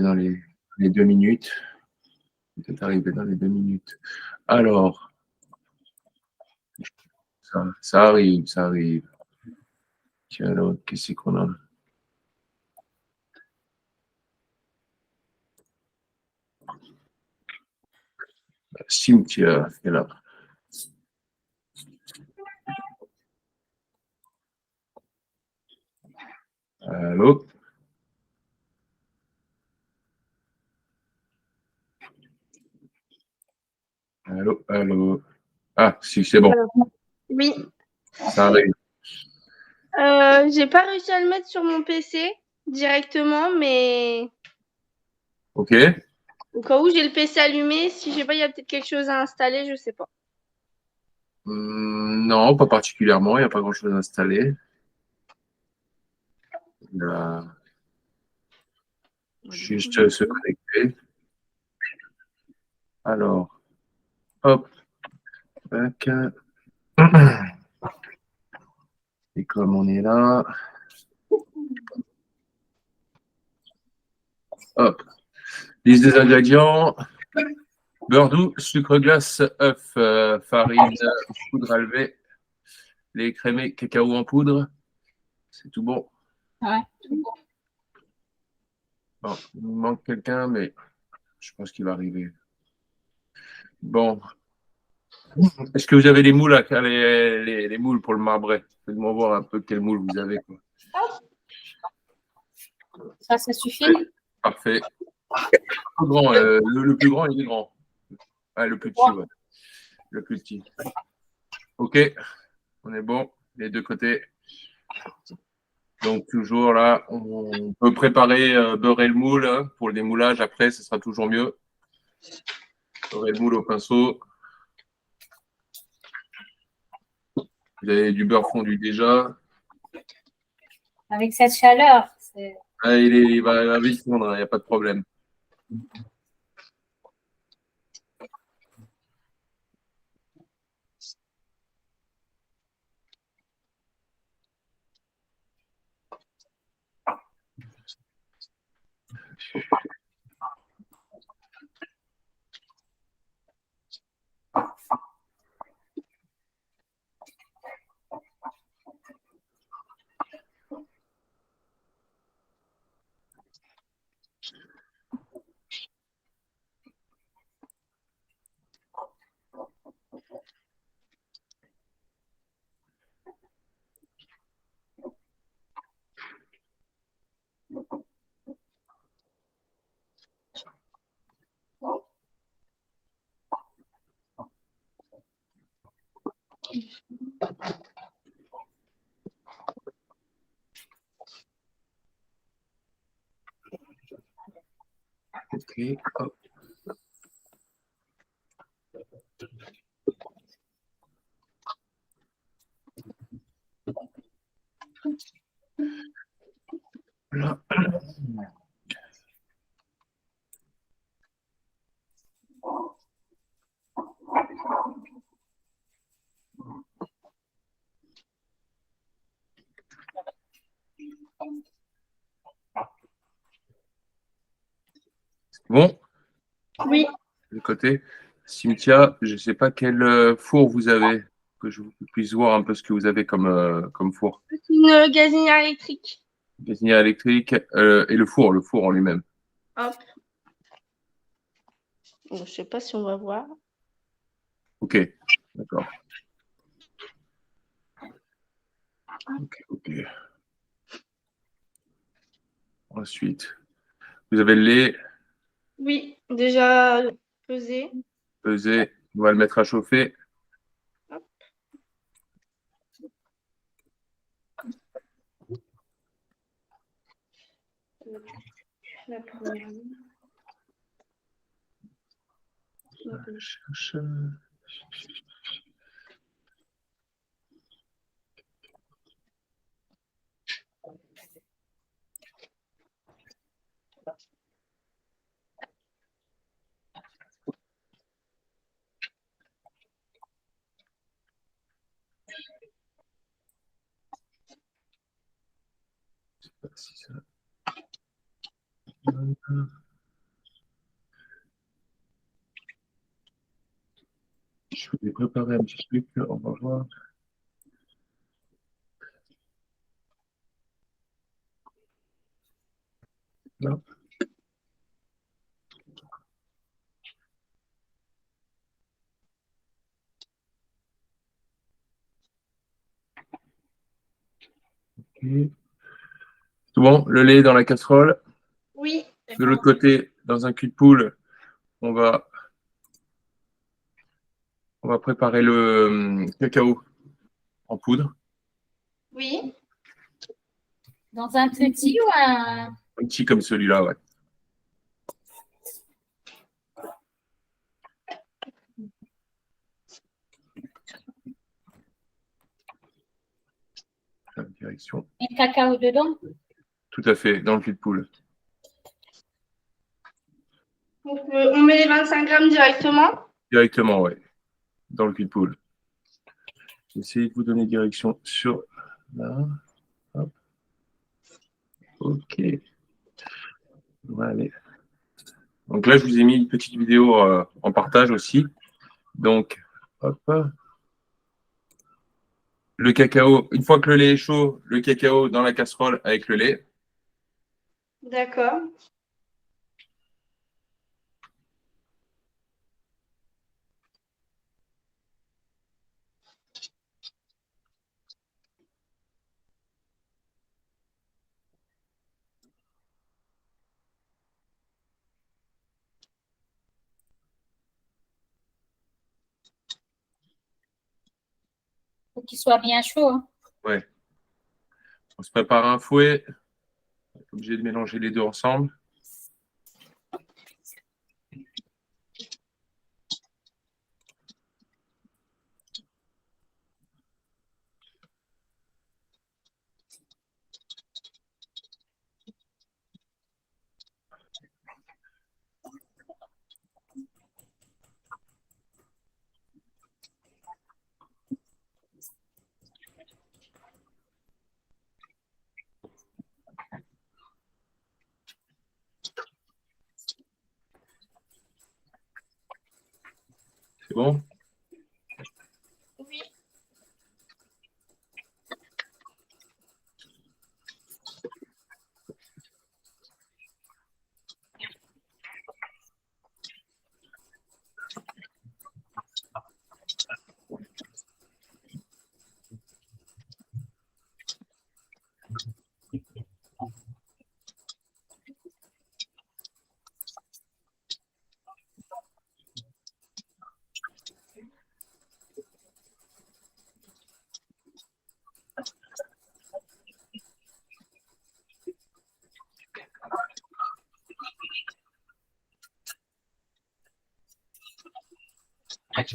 dans les 2 minutes. Peut-être arriver dans les 2 minutes. Alors, ça arrive, ça arrive. Tiens, alors, qu'est-ce qu'on a? Cimetière est là. Allô? Allô? Allô? Ah, si, c'est bon. Oui. Ça arrive. J'ai pas réussi à le mettre sur mon PC directement, mais OK. au cas où j'ai le PC allumé, si je sais pas, il y a peut-être quelque chose à installer, je sais pas. Non, pas particulièrement. Il n'y a pas grand-chose à installer. Là, juste se connecter. Alors, hop. Tac. Et comme on est là, hop. Liste des ingrédients. Beurre doux, sucre glace, œuf, farine, poudre à lever, lait écrémé, cacao en poudre. C'est tout bon. Ouais. Bon, il nous manque quelqu'un, mais je pense qu'il va arriver. Bon. Est-ce que vous avez les moules, les moules pour le marbré? Faites-moi voir un peu quel moule vous avez. Quoi. Ça suffit? Parfait. Le plus grand, le plus grand, il est grand. Ah, le plus petit, ouais. Le plus petit. OK, on est bon, les deux côtés. Donc, toujours là, on peut préparer, beurrer le moule hein, pour le démoulage. Après, ce sera toujours mieux. Beurrer le moule au pinceau. Vous avez du beurre fondu déjà. Avec cette chaleur, c'est... Ah, il va vite fondre, il n'y a pas de problème. OK, hop. Là. Bon, Oui. de côté. Cimetière, je ne sais pas quel four vous avez, que je puisse voir un peu ce que vous avez comme four. Une gazinière électrique. Gazinière électrique et le four en lui-même. Hop. Bon, je sais pas si on va voir. OK, d'accord. OK. Ensuite, vous avez le lait Oui, déjà pesé. pesé. On va le mettre à chauffer. Hop. La première ligne. Je sais pas si ça... Je vais préparer un petit truc, on va voir. Là. Okay. Tout bon, le lait dans la casserole. Oui. De l'autre côté, dans un cul de poule, on va préparer le cacao en poudre. Oui. Dans un petit ou un... Un petit comme celui-là, ouais. La direction. Et le cacao dedans? Tout à fait, dans le cul de poule. Donc, on met les 25 grammes directement. Directement, ouais. Dans le cul de poule. Essayez de vous donner direction sur là. Hop. Ok. Voilà. Donc là, je vous ai mis une petite vidéo en partage aussi. Donc, hop. Le cacao, une fois que le lait est chaud, le cacao dans la casserole avec le lait. D'accord. Faut qu'il soit bien chaud. Hein. Ouais. On se prépare un fouet. On est obligé de mélanger les deux ensemble. C'est bon? Oui.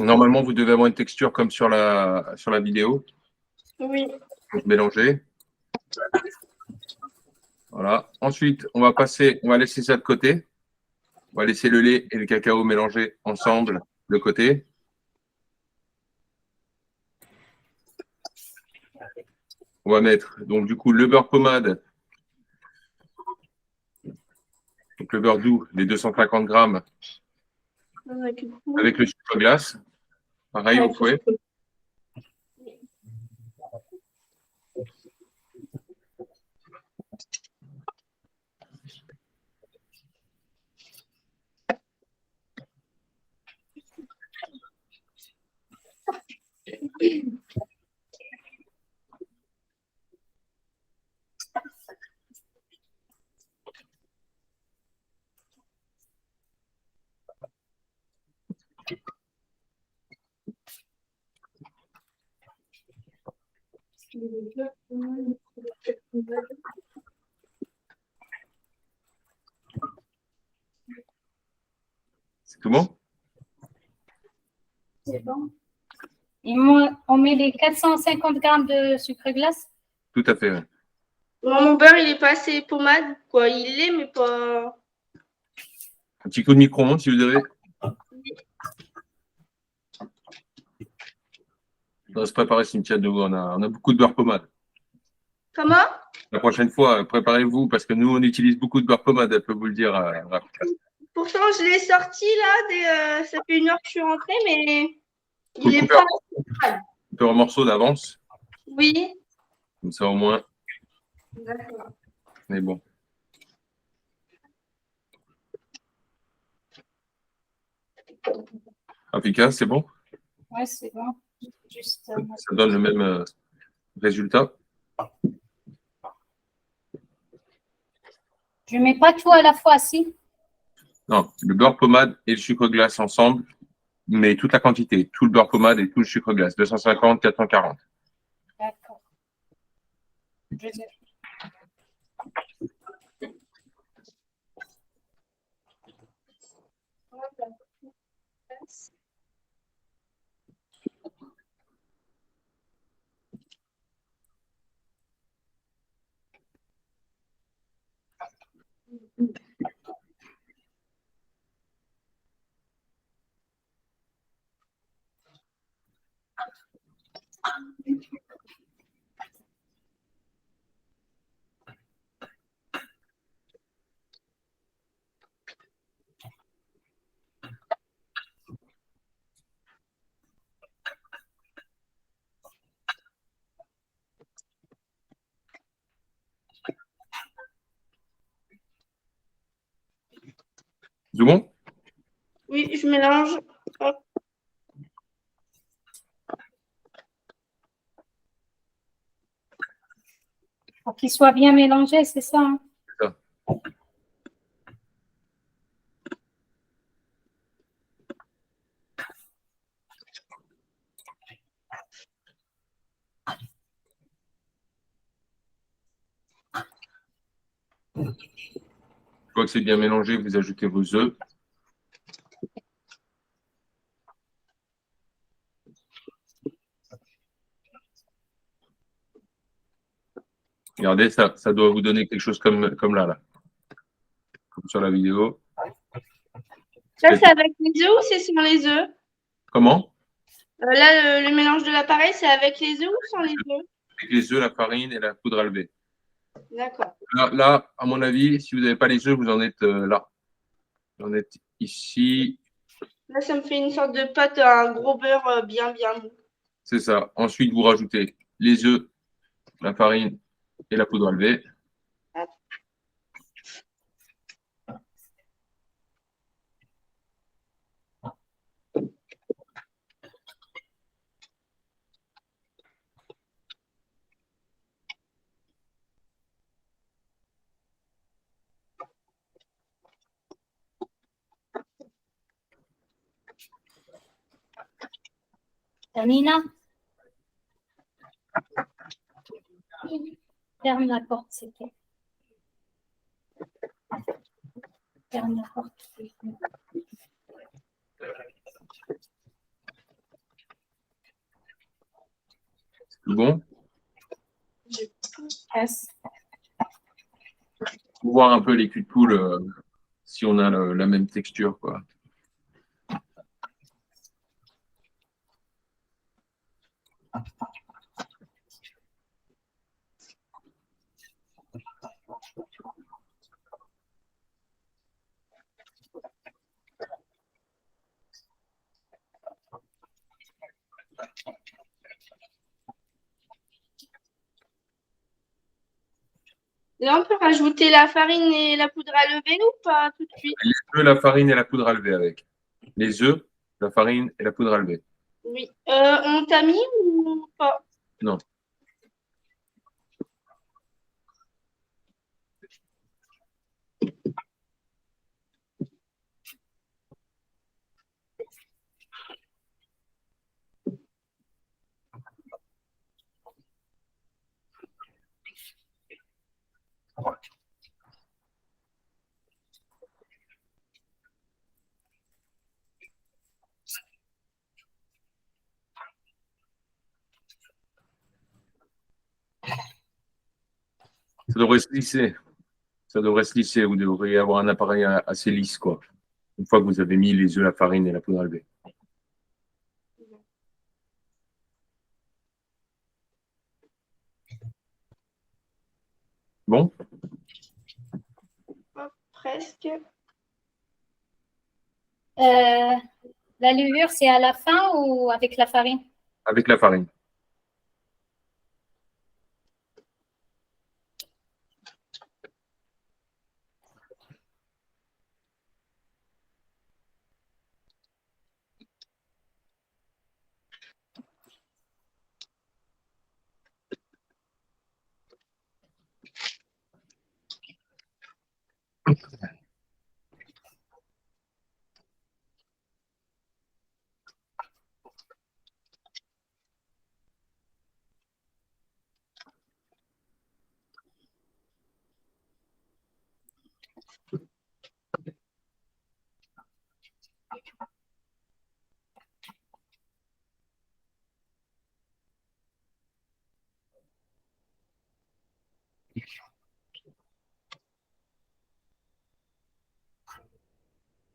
Normalement, vous devez avoir une texture comme sur la vidéo. Oui. Donc, mélanger. Voilà. Ensuite, on va laisser ça de côté. On va laisser le lait et le cacao mélanger ensemble de côté. On va mettre donc du coup le beurre pommade, donc le beurre doux, les 250 grammes, avec le sucre glace. Pareil au fouet. C'est tout bon? C'est bon. Et on met les 450 grammes de sucre glace? Tout à fait. Ouais. Mon beurre, il est pas assez pommade, quoi. Il l'est, mais pas. Un petit coup de micro-ondes si vous avez. On va se préparer, Cynthia, de nouveau. On a beaucoup de beurre pommade. Comment? La prochaine fois, préparez-vous parce que nous, on utilise beaucoup de beurre pommade, elle peut vous le dire. Pourtant, je l'ai sorti là, ça fait 1 heure que je suis rentrée, mais Il est couper pas. en morceaux d'avance. Oui. Comme ça, au moins, D'accord. on est bon. Efficace, c'est bon? Ouais, c'est bon. Juste. Ça donne le même résultat. Je ne mets pas tout à la fois, si. Non, le beurre pommade et le sucre glace ensemble, mais toute la quantité, tout le beurre pommade et tout le sucre glace, 250, 440. D'accord. Je- C'est bon? Oui, je mélange. Hop. Pour qu'il soit bien mélangé, c'est ça, hein? C'est ça. Une fois que c'est bien mélangé, vous ajoutez vos œufs. Regardez, ça doit vous donner quelque chose comme là, comme sur la vidéo. Ça, c'est avec les œufs ou c'est sans les œufs? Comment? Là, le mélange de l'appareil, c'est avec les œufs ou sans les œufs? Avec les œufs, la farine et la poudre à lever. D'accord. Là, à mon avis, si vous n'avez pas les œufs, vous en êtes là. Vous en êtes ici. Là, ça me fait une sorte de pâte, un gros beurre bien mou. C'est ça. Ensuite, vous rajoutez les œufs, la farine et la poudre à lever. Tamina, ferme la porte, s'il te plaît. Ferme la porte. C'est tout bon? Passe. Pour voir un peu les culs de poule, si on a la même texture, quoi. Là, on peut rajouter la farine et la poudre à lever ou pas tout de suite? Les œufs, la farine et la poudre à lever avec. Les œufs, la farine et la poudre à lever. Oui. On t'a mis ou pas? Non. Ça devrait se lisser. Ça devrait se lisser. Vous devriez avoir un appareil assez lisse, quoi. Une fois que vous avez mis les œufs, la farine et la poudre à lever. Bon? Hop, presque. Euh, La levure, c'est à la fin ou avec la farine? avec la farine.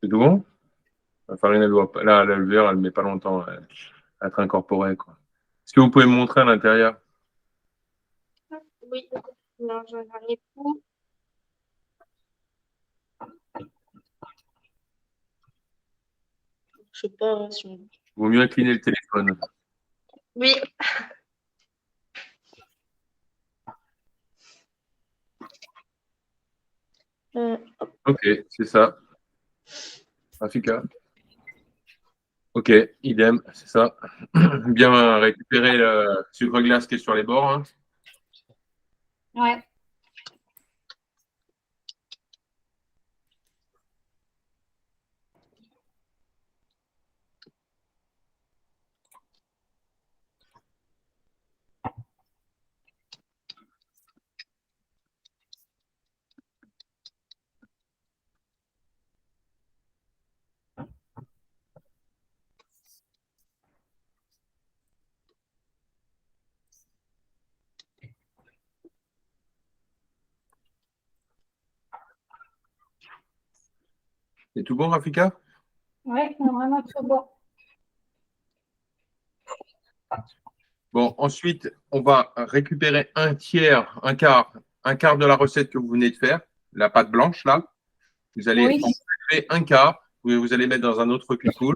C'est tout bon? La farine, elle doit pas, là, la levure, elle met pas longtemps à être incorporée, quoi. Est-ce que vous pouvez me montrer à l'intérieur? Oui, non, j'en ai tout. Je sais pas si on... Vaut mieux incliner le téléphone. Oui. Ok, c'est ça. Rafika. Ok, idem, c'est ça. Bien récupérer le sucre glace qui est sur les bords, hein. Ouais. C'est tout bon, Rafika? Ouais, vraiment trop bon. Bon, ensuite, on va récupérer un quart de la recette que vous venez de faire, la pâte blanche, là. Vous allez Oui. en prélever un quart, vous allez mettre dans un autre cuickoul.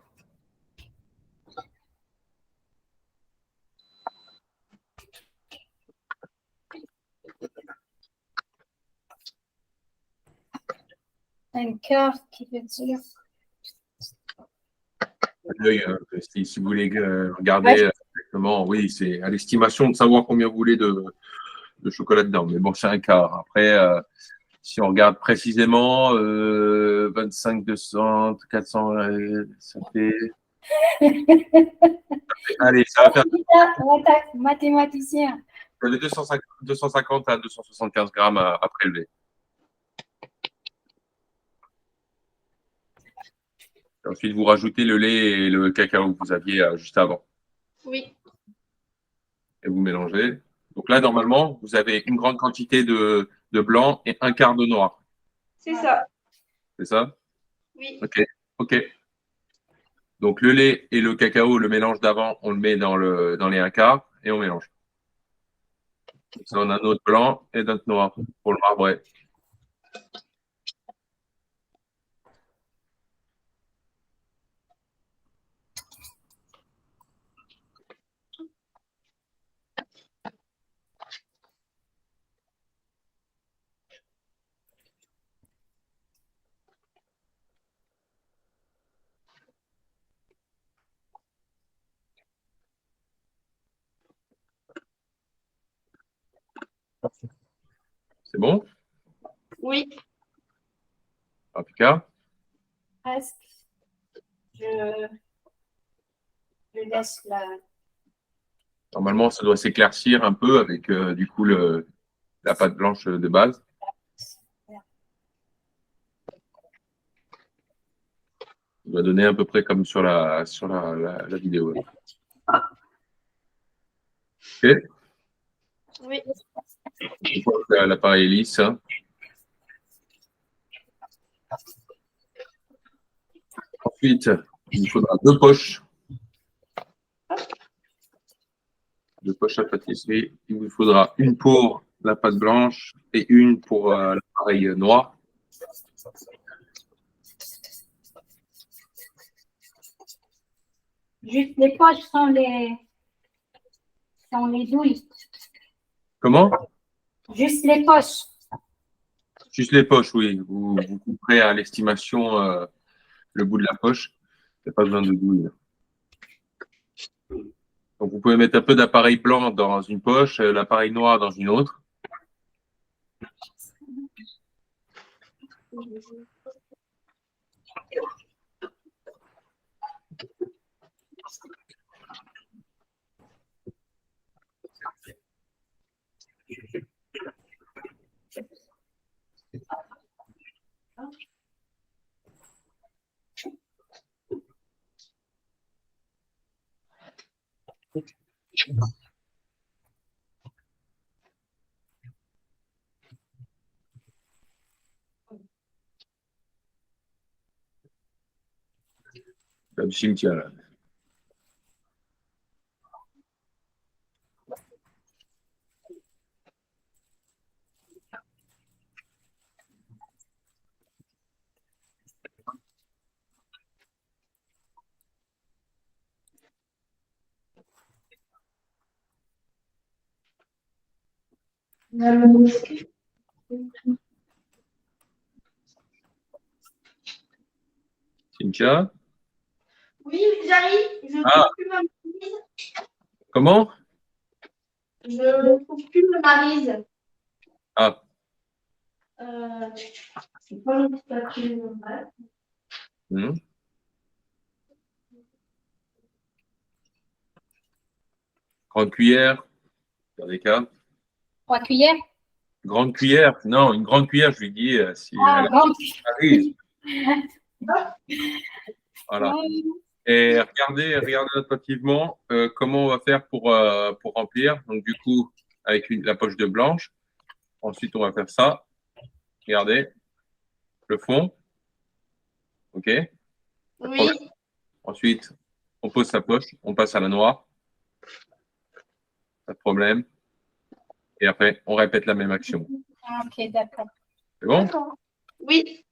Un quart qui veut dire. L'œil, si vous voulez regarder Ouais. exactement, oui, c'est à l'estimation de savoir combien vous voulez de chocolat dedans. Mais bon, c'est un quart. Après, si on regarde précisément, 25, 200, 400, ça fait. Allez, ça va faire Mathématicien. de 250 à 275 grammes à prélever. Ensuite, vous rajoutez le lait et le cacao que vous aviez juste avant. Oui. Et vous mélangez. Donc là, normalement, vous avez une grande quantité de blanc et un quart de noir. C'est ça. C'est ça? Oui. Ok. Ok. Donc le lait et le cacao, le mélange d'avant, on le met dans les un quart et on mélange. Comme ça, on a notre blanc et notre noir pour le marbré. C'est bon? Oui. En tout cas, Presque. Je laisse la. normalement, ça doit s'éclaircir un peu avec du coup la pâte blanche de base. Ça doit donner à peu près comme sur la vidéo. Ok. Oui. Une fois que l'appareil est lisse, hein. Ensuite, il nous faudra deux poches à pâtisserie. Il vous faudra une pour la pâte blanche et une pour l'appareil noir. Juste les poches sont les douilles. Comment? Juste les poches. Juste les poches, oui. Vous couperez à l'estimation le bout de la poche. Il n'y a pas besoin de douille. Donc, vous pouvez mettre un peu d'appareil blanc dans une poche, l'appareil noir dans une autre. Du cimetière, là. Cynthia? Oui, j'arrive. Je ne Ah, trouve plus ma maryse. comment? Je ne trouve plus ma maryse. Ah, C'est pas le petit papier normal. hmm. Grande cuillère, dans des cas. 3 cuillères. Grande cuillère, non, une grande cuillère, je lui dis, si Ah, elle grande. arrive. Voilà. Oh, Et regardez attentivement comment on va faire pour remplir. Donc, du coup, avec la poche de blanche. Ensuite, on va faire ça. Regardez, le fond. OK? Pas de Oui, problème. Ensuite, on pose sa poche. On passe à la noire. Pas de problème. Et après, on répète la même action. ok, d'accord. C'est bon? d'accord. Oui,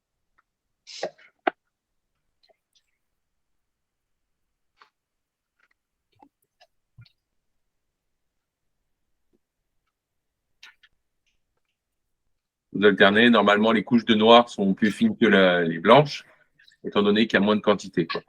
Vous alternez. Normalement, les couches de noir sont plus fines que les blanches, étant donné qu'il y a moins de quantité, quoi.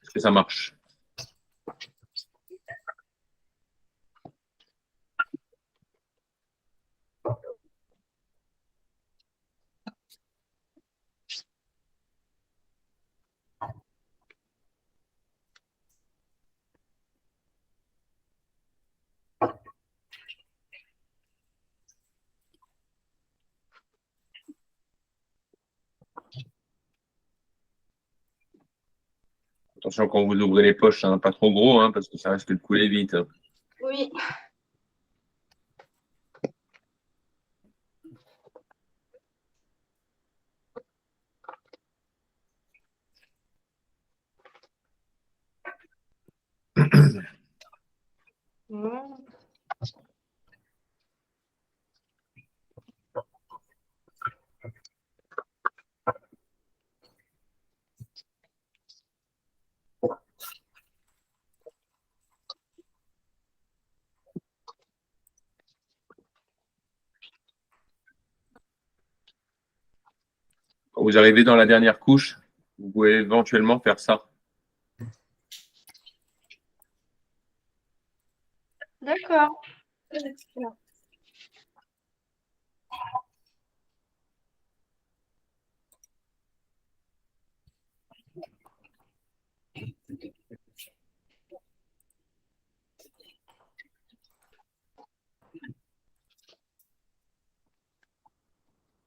Est-ce que ça marche? Attention quand vous ouvrez les poches, hein, pas trop gros, hein, parce que ça risque de couler vite, hein. oui. Mmh. Quand vous arrivez dans la dernière couche, vous pouvez éventuellement faire ça. D'accord.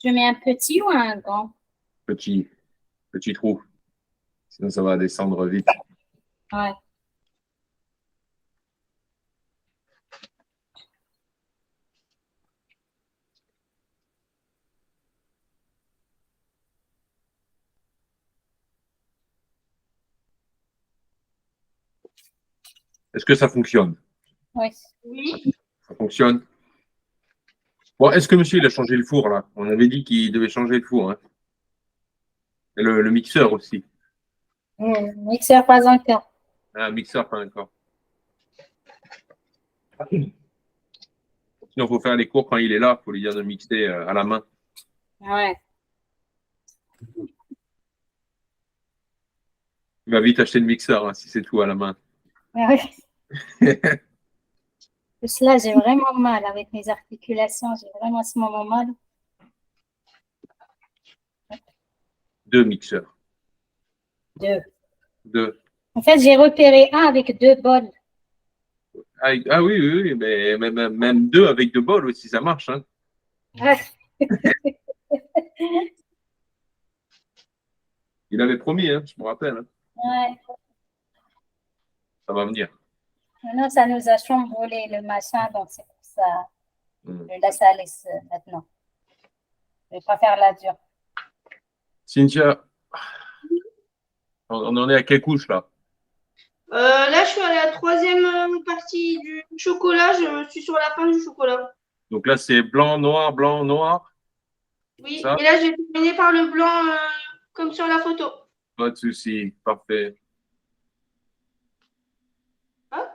Je mets un petit ou un grand? Petit trou. Sinon, ça va descendre vite. Ouais. Est-ce que ça fonctionne? Oui. Oui. Ça fonctionne. Bon, est-ce que monsieur, il a changé le four, là? On avait dit qu'il devait changer le four, hein. Et le mixeur aussi. Mixeur pas encore. Un mixeur, pas encore. Sinon, il faut faire les cours quand il est là. Il faut lui dire de mixer à la main. Ouais. Il va vite acheter le mixeur, hein, si c'est tout à la main. Ouais. Parce que là, j'ai vraiment mal avec mes articulations. J'ai vraiment à ce moment mal. 2 mixeurs. Deux. 2. En fait, j'ai repéré un avec 2 bols. Ah oui, oui, oui, mais même 2 avec 2 bols aussi, ça marche, hein. Ouais. Il avait promis, hein, je me rappelle, hein. Ouais. Ça va venir. Maintenant, ça nous a chamboulé le machin, donc c'est pour ça. Hmm. Je laisse aller maintenant. Je vais pas faire la dure. Cynthia, on en est à quelle couche, là? Là, je suis à la troisième partie du chocolat. Je suis sur la fin du chocolat. Donc là, c'est blanc, noir, blanc, noir. Oui. Ça, Et là, je vais terminer par le blanc comme sur la photo. pas de souci. Parfait. Hop.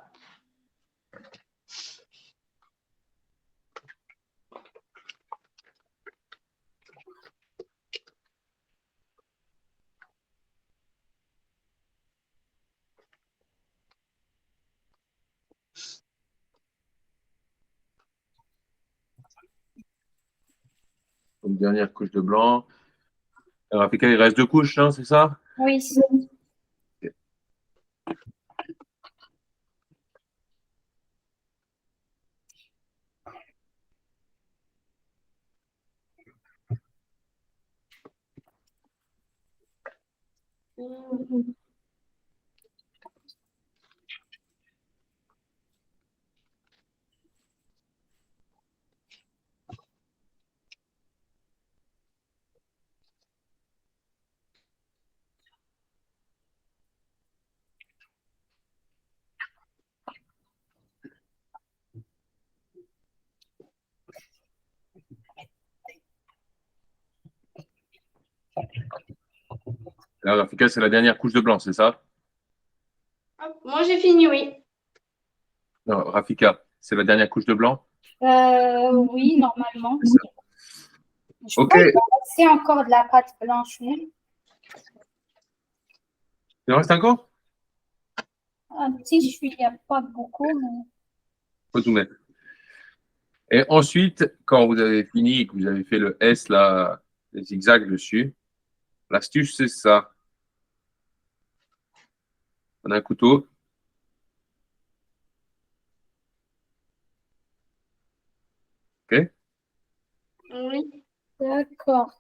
Donc, dernière couche de blanc. Alors, Rafika, il reste 2 couches, hein, c'est ça? Oui. Alors, Rafika, c'est la dernière couche de blanc, c'est ça? Hop. Moi, j'ai fini, oui. Non, Rafika, c'est la dernière couche de blanc? Oui, normalement. C'est ça. Je Ok. crois qu'il reste encore de la pâte blanche, non? Il en reste encore? Un petit, il n'y a pas beaucoup, mais Faut tout mettre. Et ensuite, quand vous avez fini et que vous avez fait le S, là, les zigzags dessus, l'astuce, c'est ça. On a un couteau. OK? Oui. d'accord.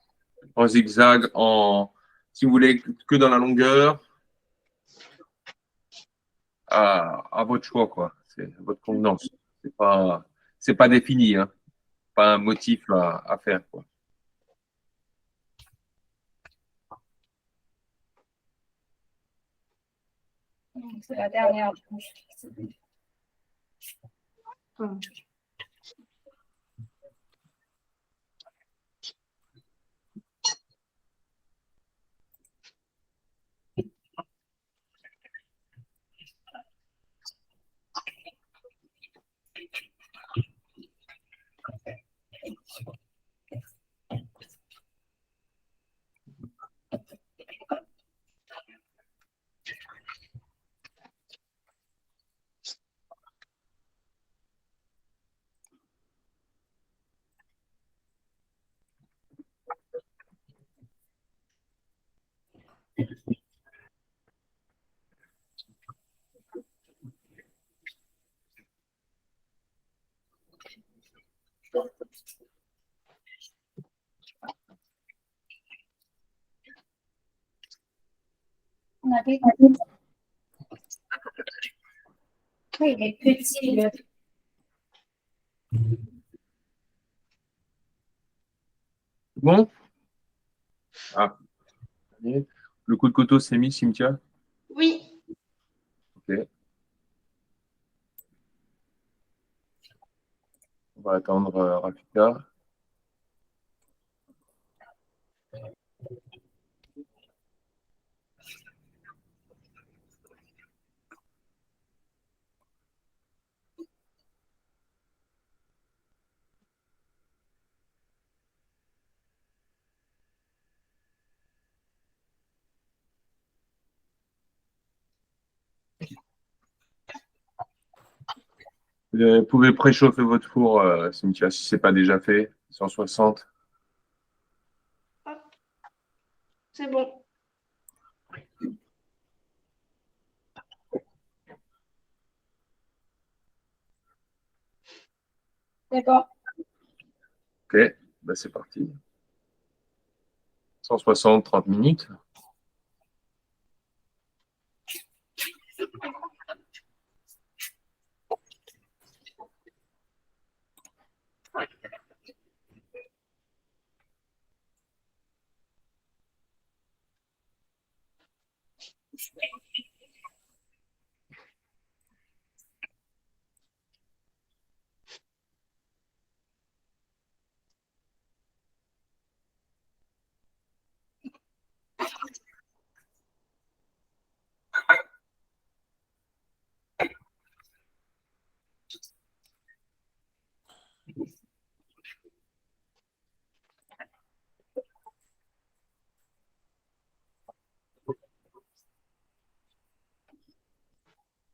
En zigzag, si vous voulez que dans la longueur, à votre choix, quoi. C'est à votre convenance. C'est pas défini, hein. Pas un motif à faire, quoi. C'est la dernière couche. a dit. Oui, il est petit, le. Bon? Ah, le coup de couteau s'est mis, Cynthia? Oui. Ok. On va attendre Rafika. Vous pouvez préchauffer votre four, Cynthia, si ce n'est pas déjà fait. 160. Hop. C'est bon. C'est bon. Ok, ben, c'est parti. 160, 30 minutes.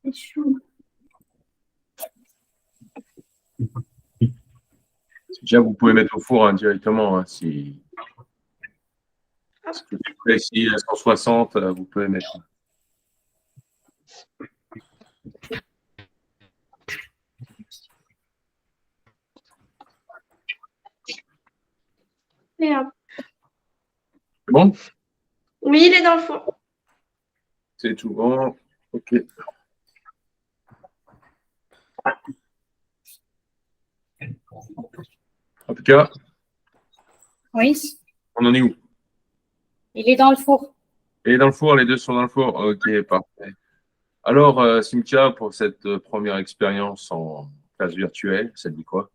C'est chaud. Déjà, vous pouvez mettre au four hein, directement. Hein, si vous voulez, si à 160, vous pouvez mettre. Merde. C'est bon? Oui, il est dans le four. C'est tout bon. Ok. En tout cas, Oui, on en est où? il est dans le four. Et dans le four, les deux sont dans le four? Ok, parfait. Alors, Cynthia, pour cette première expérience en classe virtuelle, ça te dit quoi?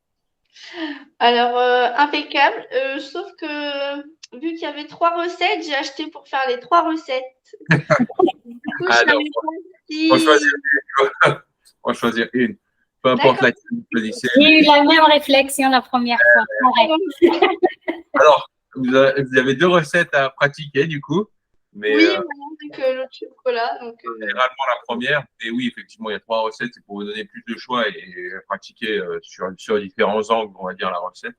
Alors, impeccable. Sauf que vu qu'il y avait 3 recettes, j'ai acheté pour faire les 3 recettes. Du coup, je Ah non, savais pas on va choisir si. une. On va choisir une. Peu importe D'accord. laquelle vous choisissez. J'ai eu la même réflexion la première fois. Pareil. Alors, vous avez deux recettes à pratiquer, du coup. Mais Oui, voilà, vu que l'autre chocolat. Donc, généralement, la première. Et oui, effectivement, il y a trois recettes. C'est pour vous donner plus de choix et pratiquer sur différents angles, on va dire, la recette.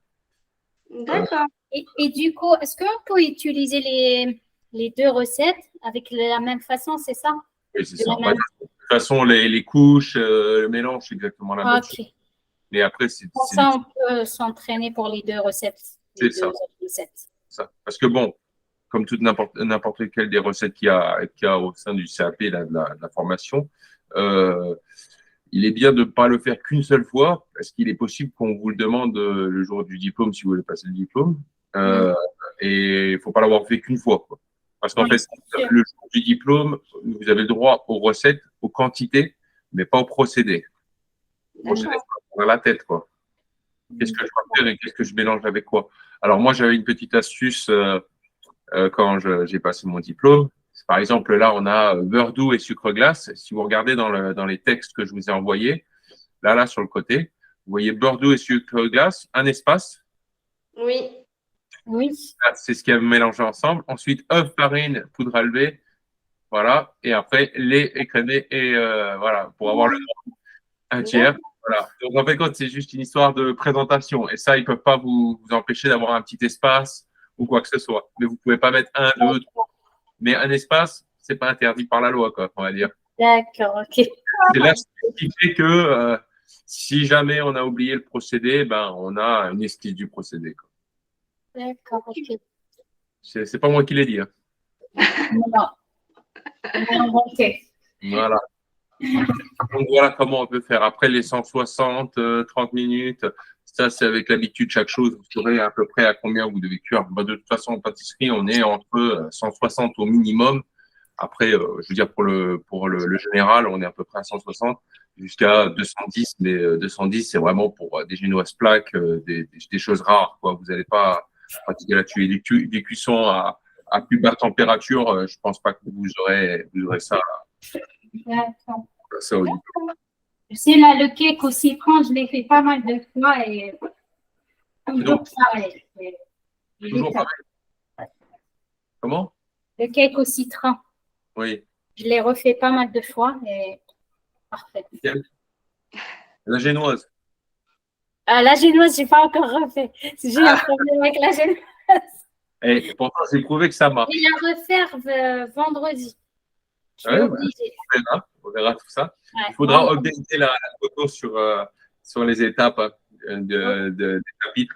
d'accord. Et du coup, est-ce qu'on peut utiliser les deux recettes avec la même façon, c'est ça? Oui, c'est De ça. la Bah, même. de toute façon, les couches, le mélange, c'est exactement la même chose. Ok. Mais après, c'est Pour ça, on peut s'entraîner pour les deux recettes. Les ça. deux autres recettes. Ça. Parce que bon, comme toute n'importe quelle des recettes qu'il y a au sein du CAP, là, de la formation, euh, il est bien de ne pas le faire qu'une seule fois, parce qu'il est possible qu'on vous le demande le jour du diplôme, si vous voulez passer le diplôme. Et il ne faut pas l'avoir fait qu'une fois, quoi. Parce qu'en Oui, fait, c'est sûr. le jour du diplôme, vous avez le droit aux recettes, aux quantités, mais pas aux procédés. Les procédés, D'accord. c'est dans la tête, quoi. Qu'est-ce que je dois faire et qu'est-ce que je mélange avec quoi? Alors moi, j'avais une petite astuce quand j'ai passé mon diplôme. Par exemple, là, on a beurre doux et sucre glace. Si vous regardez dans les textes que je vous ai envoyés, là, sur le côté, vous voyez beurre doux et sucre glace, un espace. Oui. Oui. Là, c'est ce qu'il y a mélangé ensemble. Ensuite, œuf, farine, poudre à lever. Voilà. Et après, lait écrémé et voilà, pour avoir un tiers. D'accord. Voilà. Donc, en fait, c'est juste une histoire de présentation. Et ça, ils ne peuvent pas vous empêcher d'avoir un petit espace ou quoi que ce soit. Mais vous ne pouvez pas mettre un, deux, trois. Mais un espace, c'est pas interdit par la loi, quoi, on va dire. D'accord, ok. C'est là ce qui fait que si jamais on a oublié le procédé, ben, on a une esquisse du procédé, quoi. D'accord, ok. C'est pas moi qui l'ai dit. Hein. Non. Ok. Voilà. Donc voilà comment on peut faire. Après les 160, 30 minutes, ça c'est avec l'habitude chaque chose. Vous saurez à peu près à combien vous devez cuire. Bah, de toute façon, en pâtisserie, on est entre 160 au minimum. Après, je veux dire pour le général, on est à peu près à 160 jusqu'à 210. Mais 210, c'est vraiment pour des génoises plaques, des choses rares, quoi. Vous n'allez pas pratiquer là-dessus. Et des cuissons à plus basse température, je pense pas que vous aurez D'accord. ça au lit. Je sais, là, le cake au citron, je l'ai fait pas mal de fois et toujours pareil. Toujours pareil. Comment? Le cake au citron, Oui. je l'ai refait pas mal de fois et parfait. Nickel. La génoise. Ah, la génoise, j'ai pas encore refait. J'ai un problème avec la génoise. Et pourtant, j'ai prouvé que ça Je vais marche. la refaire vendredi. Je suis Ouais, ouais, obligée. on verra tout ça. Ouais, Il faudra vendredi. updater la photo sur les étapes hein, des chapitres.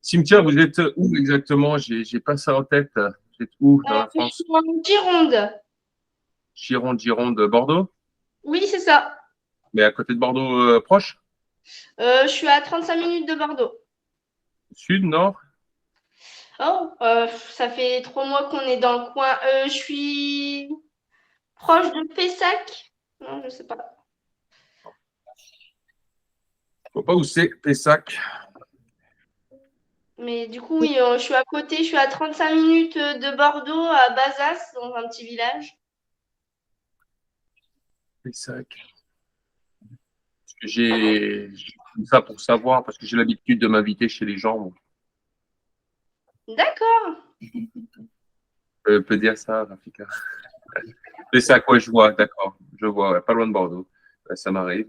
Cimetière, vous êtes où exactement? J'ai pas ça en tête. Vous êtes où dans la Je suis France? en Gironde. Gironde, Bordeaux? Oui, c'est ça. Mais à côté de Bordeaux, proche? Je suis à 35 minutes de Bordeaux. Sud, nord? Oh, ça fait 3 mois qu'on est dans le coin. Je suis proche de Pessac. Non, je sais pas. Je sais pas où c'est, Pessac. Mais du coup, oui, je suis à côté. Je suis à 35 minutes de Bordeaux, à Bazas, dans un petit village. Pessac. Parce que j'ai ça pour savoir, parce que j'ai l'habitude de m'inviter chez les gens. D'accord. Peut dire ça, Rafika. Mais c'est à quoi je vois, d'accord. Je vois, ouais, pas loin de Bordeaux. Ça m'arrive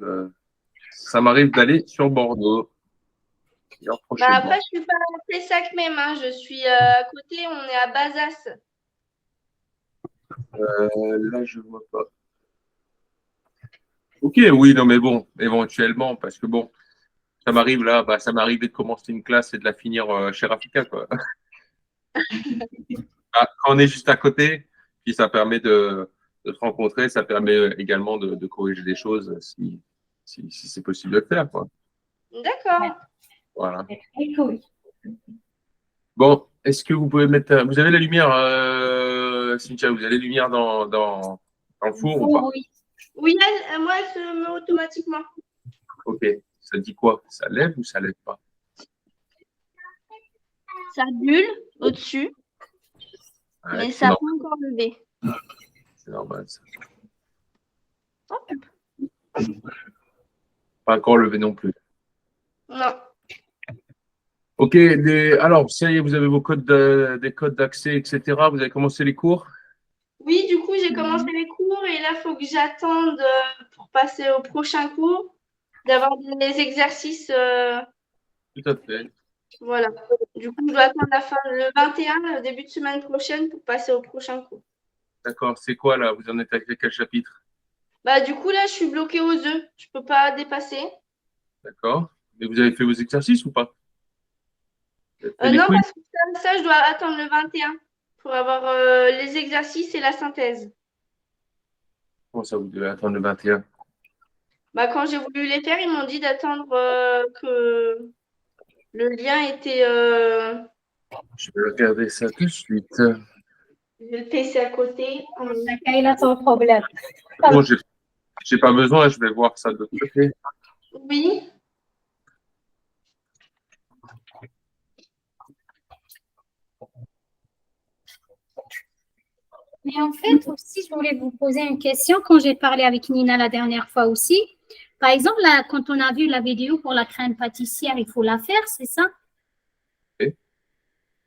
d'aller sur Bordeaux. D'ailleurs, Bah après, prochainement. je suis pas à Pessac même, hein. Je suis à côté. On est à Bazas. Là, je vois pas. Ok, oui, non, mais bon, éventuellement, parce que bon, ça m'arrive là, bah, ça m'est arrivé de commencer une classe et de la finir chez Rafika, quoi. Ah, quand on est juste à côté, puis ça permet de se rencontrer, ça permet également de corriger des choses si c'est possible de le faire, quoi. D'accord. Voilà. C'est très cool. Bon, est-ce que vous pouvez mettre. Vous avez la lumière, Cynthia, vous avez la lumière dans le four ou pas? Oui. Oui, moi, elle se met automatiquement. Ok. Ça dit quoi? Ça lève ou ça lève pas? Ça bulle au-dessus, Ouais, mais c'est ça n'a normal, pas encore levé. c'est normal, ça. Hop. Pas encore levé non plus. Non. Ok, alors, ça y est, vous avez vos codes des codes d'accès, etc. Vous avez commencé les cours? Oui, du coup, j'ai commencé les cours et là, il faut que j'attende pour passer au prochain cours, d'avoir des exercices. Tout à fait. Voilà. Du coup, je dois attendre la fin, le 21, le début de semaine prochaine pour passer au prochain cours. D'accord. C'est quoi là? Vous en êtes avec quel chapitre? Bah, du coup, là, je suis bloquée aux œufs. Je ne peux pas dépasser. D'accord. Et vous avez fait vos exercices ou pas? Vous avez fait les Non, quiz? parce que ça, je dois attendre le 21 pour avoir les exercices et la synthèse. Comment ça, vous devez attendre le 21? Bah, quand j'ai voulu les faire, ils m'ont dit d'attendre que le lien était. Je vais regarder ça tout de suite. J'ai le PC à côté. Chacun il a son problème. Bon, j'ai pas besoin, je vais voir ça de l'autre côté. Oui. Mais en fait, aussi, je voulais vous poser une question quand j'ai parlé avec Nina la dernière fois aussi. Par exemple, là, quand on a vu la vidéo pour la crème pâtissière, il faut la faire, c'est ça? Oui,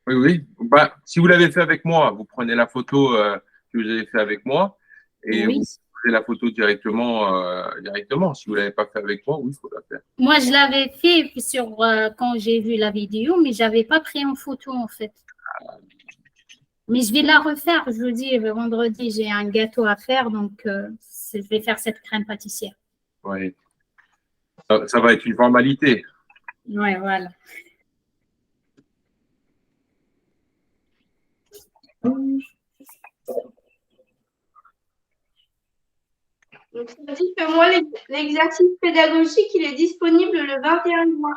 oui. Oui. Bah, si vous l'avez fait avec moi, vous prenez la photo que vous avez fait avec moi et Oui. vous prenez la photo directement. Si vous l'avez pas fait avec moi, oui, il faut la faire. Moi, je l'avais fait sur quand j'ai vu la vidéo, mais j'avais pas pris en photo en fait. Mais je vais la refaire. Je vous dis, vendredi, j'ai un gâteau à faire, donc je vais faire cette crème pâtissière. Oui. Ça va être une formalité. Ouais, voilà. Donc, ça veut dire que moi, l'exercice pédagogique, il est disponible le 21 juin.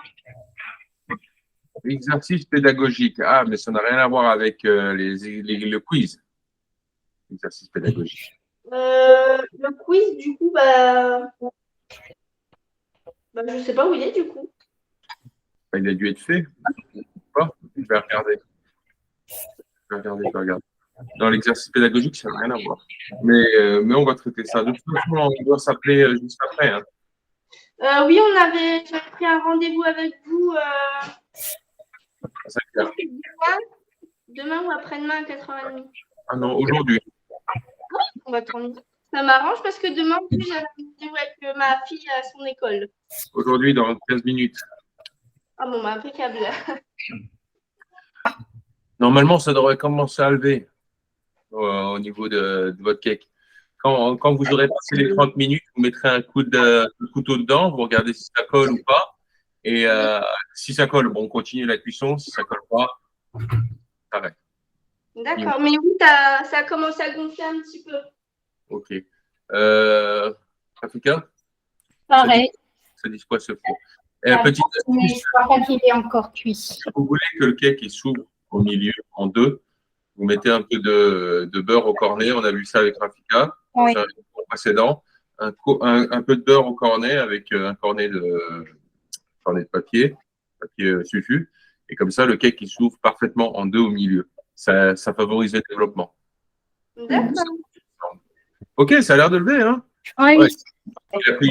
Exercice pédagogique. Ah, mais ça n'a rien à voir avec le quiz. Exercice pédagogique. Le quiz, du coup, je ne sais pas où il est, du coup. Il a dû être fait. Oh, je vais regarder. Je vais regarder. Dans l'exercice pédagogique, ça n'a rien à voir. Mais on va traiter ça. De toute façon, on doit s'appeler juste après. Hein. Oui, j'avais pris un rendez-vous avec vous demain ou après-demain à 4h30. Ah non, aujourd'hui. On va tourner. Ça m'arrange parce que demain, j'ai un rendez-vous avec ma fille à son école. Aujourd'hui, dans 15 minutes. Ah bon, impeccable. Normalement, ça devrait commencer à lever au niveau de votre cake. Quand vous aurez passé les 30 minutes, vous mettrez un coup de couteau dedans, vous regardez si ça colle ou pas. Et si ça colle, bon, on continue la cuisson. Si ça colle pas, ça arrête. D'accord, mais oui, ça a commencé à gonfler un petit peu. Ok. Africa? Pareil. Ça dit quoi ce four? Petite astuce, je crois qu'il est encore cuit. si vous voulez que le cake s'ouvre au milieu en deux, vous mettez un peu de beurre au cornet. On a vu ça avec Rafika, Oui. au précédent. Un peu de beurre au cornet avec un cornet de papier sulfu. Et comme ça, le cake il s'ouvre parfaitement en deux au milieu. Ça favorise le développement. D'accord. Ok, ça a l'air de lever, hein? Oui. Ouais.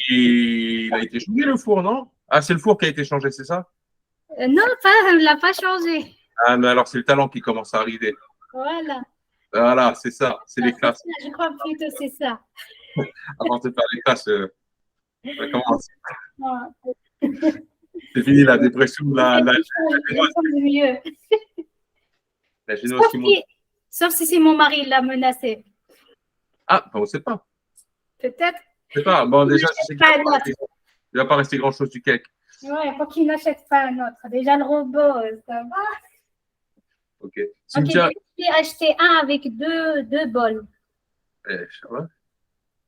Il a été changé le four, non? Ah, c'est le four qui a été changé, c'est ça? Non, on ne l'a pas changé. Ah, mais alors c'est le talent qui commence à arriver. Voilà. Voilà, c'est ça, c'est les classes. Je crois plutôt c'est ça. Avant de faire les classes, ça commence. Ouais. C'est fini la dépression, la mieux. génoise qui monte. Sauf si c'est mon mari qui l'a menacé. Ah, on ne sait pas. Peut-être. Je sais pas. Bon, déjà, je sais qu'il ne va pas rester grand-chose du cake. Ouais, il faut qu'il n'achète pas un autre. Déjà, le robot, ça va. Ok. Cynthia, j'ai acheté un avec deux bols.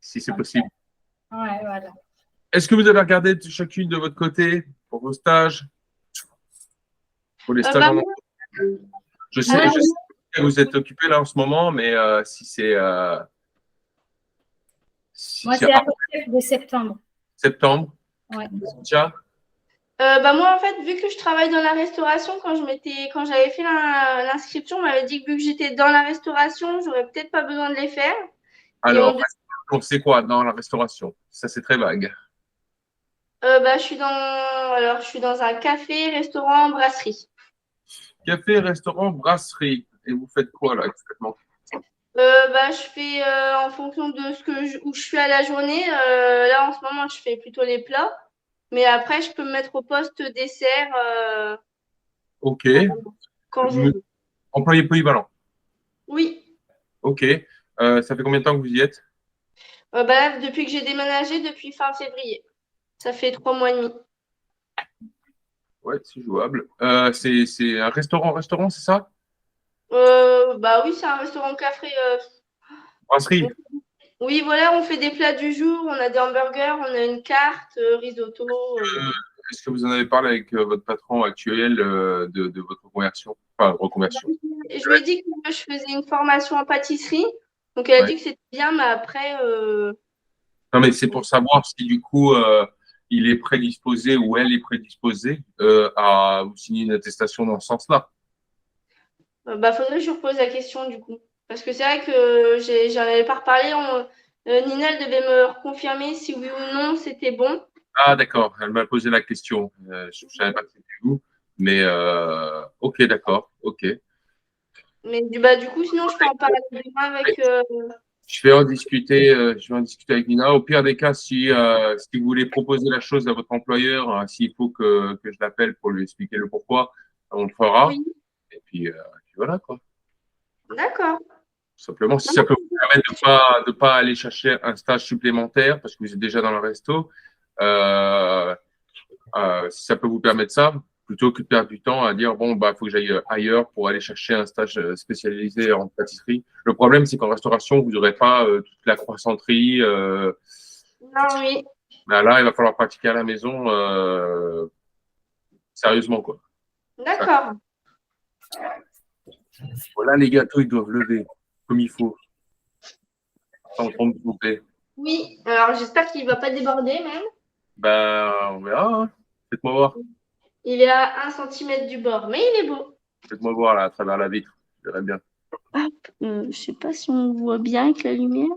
Si c'est possible. Ouais, voilà. Est-ce que vous avez regardé chacune de votre côté pour vos stages? Pour les stages je sais que vous êtes occupé là en ce moment, mais si c'est. Moi, c'est à partir de septembre. Septembre? Ouais. Cynthia? Moi, en fait, vu que je travaille dans la restauration, quand j'avais fait l'inscription, on m'avait dit que vu que j'étais dans la restauration, j'aurais peut-être pas besoin de les faire. Alors, c'est quoi dans la restauration? Ça, c'est très vague. Je suis dans un café, restaurant, brasserie. Café, restaurant, brasserie. Et vous faites quoi là exactement? Je fais en fonction de où je suis à la journée. Là, en ce moment, je fais plutôt les plats. Mais après, je peux me mettre au poste dessert. Ok. Quand je veux. Employé polyvalent. Oui. Ok. Ça fait combien de temps que vous y êtes? Depuis que j'ai déménagé, depuis fin février. Ça fait 3 mois et demi. Ouais, c'est jouable. C'est un restaurant, c'est ça? Oui, c'est un restaurant-café. Brasserie. Oui, voilà, on fait des plats du jour, on a des hamburgers, on a une carte, risotto. Est-ce que vous en avez parlé avec votre patron actuel de votre reconversion? Enfin, reconversion. Je lui ai dit que je faisais une formation en pâtisserie. Donc, elle a dit que c'était bien, mais après. Non, mais c'est pour savoir si du coup, il est prédisposé ou elle est prédisposée à vous signer une attestation dans ce sens-là. Faudrait que je repose la question du coup. Parce que c'est vrai que j'en avais pas reparlé. Nina, elle devait me reconfirmer si oui ou non c'était bon. Ah, d'accord. Elle m'a posé la question. Je ne savais pas que c'était vous. Mais ok, d'accord. Ok. Mais du coup, sinon, je peux en parler demain avec. Je vais en discuter avec Nina. Au pire des cas, si vous voulez proposer la chose à votre employeur, s'il faut que je l'appelle pour lui expliquer le pourquoi, on le fera. Oui. Et puis voilà, quoi. D'accord. Tout simplement, si ça peut vous permettre de pas aller chercher un stage supplémentaire parce que vous êtes déjà dans le resto, si ça peut vous permettre ça, plutôt que de perdre du temps à dire bon, faut que j'aille ailleurs pour aller chercher un stage spécialisé en pâtisserie. Le problème, c'est qu'en restauration, vous n'aurez pas toute la croissanterie, Ah oui. Mais là, il va falloir pratiquer à la maison sérieusement, quoi. D'accord. Voilà, les gâteaux, ils doivent lever comme il faut. Sans tromper. Oui. Alors, j'espère qu'il ne va pas déborder même. Ben, on verra. Hein. Faites-moi voir. Il est à 1 centimètre du bord, mais il est beau. Faites-moi voir là, à travers la vitre. Je verrai bien. Je ne sais pas si on voit bien avec la lumière.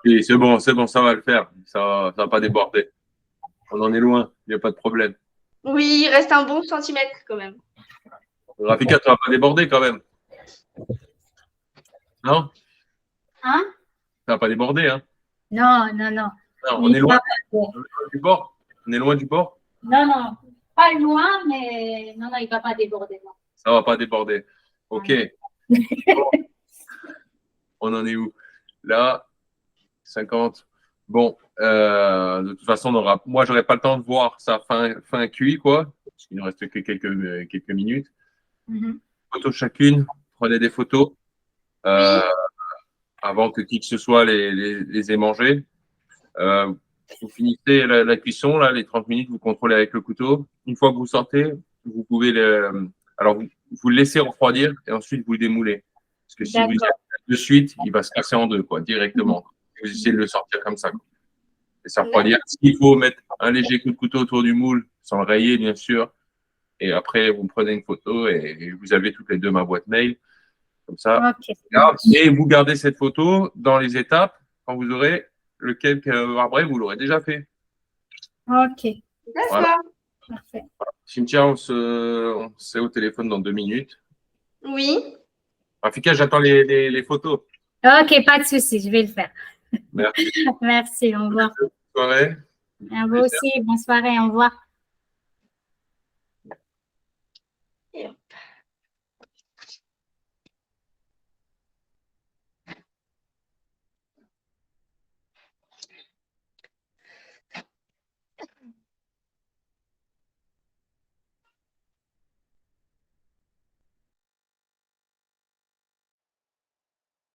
Et c'est bon, ça va le faire. Ça va pas déborder. On en est loin, il n'y a pas de problème. Oui, il reste un bon centimètre quand même. Rafika, ça va pas déborder quand même. Non? Hein? Ça va pas déborder, hein? Non, non, non. Non, on est loin du bord. On est loin du bord. Non, non, pas loin, mais non, non, il ne va pas déborder. Non. Ça va pas déborder. Ok. Bon. On en est où? Là, 50. Bon, de toute façon, moi, j'aurais pas le temps de voir ça fin cuit, quoi. Parce qu'il ne reste que quelques minutes. Photos chacune. Prenez des photos avant que qui que ce soit les ait mangées. Vous finissez la cuisson, là, les 30 minutes, vous contrôlez avec le couteau. Une fois que vous sortez, vous pouvez alors vous le laissez refroidir et ensuite vous le démoulez. Parce que si vous le faites de suite, il va se casser en deux, quoi, directement. Vous essayez de le sortir comme ça. Quoi. Et ça refroidir. Il faut mettre un léger coup de couteau autour du moule, sans le rayer, bien sûr. Et après, vous prenez une photo et vous avez toutes les deux ma boîte mail. Comme ça. Okay. Et vous gardez cette photo dans les étapes quand vous aurez le cake marbré, vous l'aurez déjà fait. Ok. D'accord. Voilà. Parfait. Cynthia, on s'est au téléphone dans 2 minutes. Oui. Rafika, j'attends les photos. Ok, pas de souci, je vais le faire. Merci. Merci, au revoir. Bonne soirée. À vous aussi, bonne soirée, au revoir.